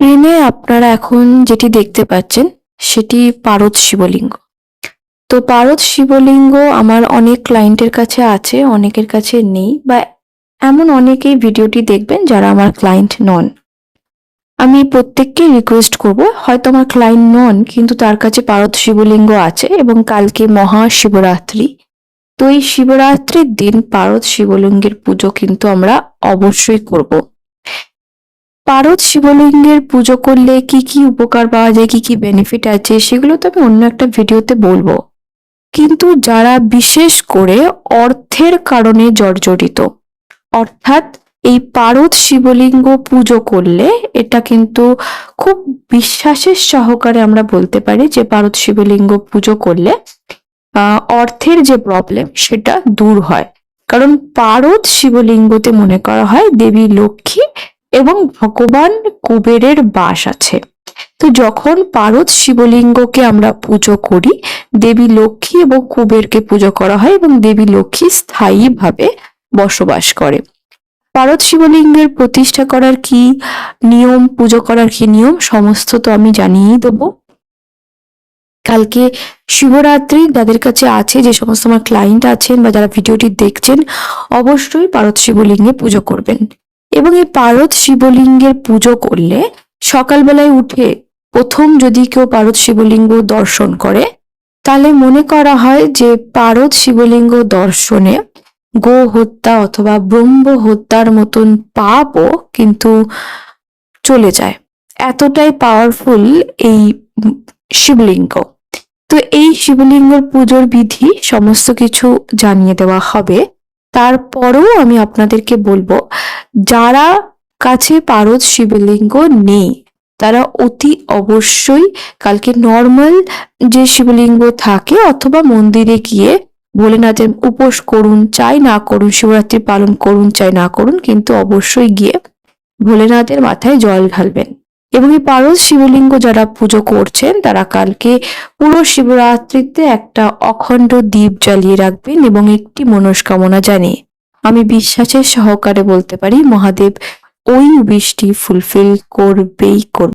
স্ক্রিনে আপনারা এখন যেটি দেখতে পাচ্ছেন সেটি পারদ শিবলিঙ্গ। তো পারদ শিবলিঙ্গ আমার অনেক ক্লায়েন্টের কাছে আছে, অনেকের কাছে নেই, বা এমন অনেকেই ভিডিওটি দেখবেন যারা আমার ক্লায়েন্ট নন। আমি প্রত্যেককে রিকোয়েস্ট করব, হয়তো আমার ক্লায়েন্ট নন কিন্তু তার কাছে পারদ শিবলিঙ্গ আছে এবং কালকে মহাশিবরাত্রি। তো এই শিবরাত্রির দিন পারদ শিবলিঙ্গের পুজো কিন্তু আমরা অবশ্যই করব। পারদ শিবলিঙ্গের পুজো করলে কি কি উপকার পাওয়া যায়, কি কি বেনিফিট আছে, সেগুলো তো আমি অন্য একটা ভিডিওতে বলবো। কিন্তু যারা বিশেষ করে অর্থের কারণে জর্জরিত, অর্থাৎ এই পারদ শিবলিঙ্গ পুজো করলে এটা কিন্তু খুব বিশ্বাসের সহকারে আমরা বলতে পারি যে পারদ শিবলিঙ্গ পুজো করলে অর্থের যে প্রবলেম সেটা দূর হয়। কারণ পারদ শিবলিঙ্গতে মনে করা হয় দেবী লক্ষ্মী এবং ভগবান কুবেরের বাস আছে। তো যখন পারদ শিবলিঙ্গকে আমরা পুজো করি, দেবী লক্ষ্মী এবং কুবেরকে পুজো করা হয় এবং দেবী লক্ষ্মী স্থায়ীভাবে বসবাস করে। পারদ শিবলিঙ্গের প্রতিষ্ঠা করার কি নিয়ম, পুজো করার কি নিয়ম, সমস্ত তো আমি জানিয়েই দেবো। কালকে শিবরাত্রি যাদের কাছে আছে, যে সমস্ত আমার ক্লায়েন্ট আছেন বা যারা ভিডিওটি দেখছেন, অবশ্যই পারদ শিবলিঙ্গে পুজো করবেন। এবং এই পারদ শিবলিঙ্গের পুজো করলে সকালবেলায় উঠে প্রথম যদি কেউ পারদ শিবলিঙ্গ দর্শন করে, তাহলে মনে করা হয় যে পারদ শিবলিঙ্গ দর্শনে গো হত্যা অথবা ব্রহ্ম হত্যার মতন পাপও কিন্তু চলে যায়। এতটাই পাওয়ারফুল এই শিবলিঙ্গ। তো এই শিবলিঙ্গর পুজোর বিধি সমস্ত কিছু জানিয়ে দেওয়া হবে। তারপরেও আমি আপনাদেরকে বলবো, যারা কাছে পারদ শিবলিঙ্গ নেই তারা অতি অবশ্যই কালকে নর্মাল যে শিবলিঙ্গ থাকে অথবা মন্দিরে গিয়ে ভোলেনাথের উপোস করুন, চাই না করুন, শিবরাত্রি পালন করুন চাই না করুন, কিন্তু অবশ্যই গিয়ে ভোলেনাথের মাথায় জল ঢালবেন। এবং এই পারদ শিবলিঙ্গ যারা পুজো করছেন তারা কালকে পুরো শিবরাত্রিতে একটা অখণ্ড দ্বীপ জ্বালিয়ে রাখবেন এবং একটি মনস্কামনা জানিয়ে আমি বিশ্বাসের সহকারে বলতে পারি মহাদেব ওই উইশটি ফুলফিল করবেই করবে।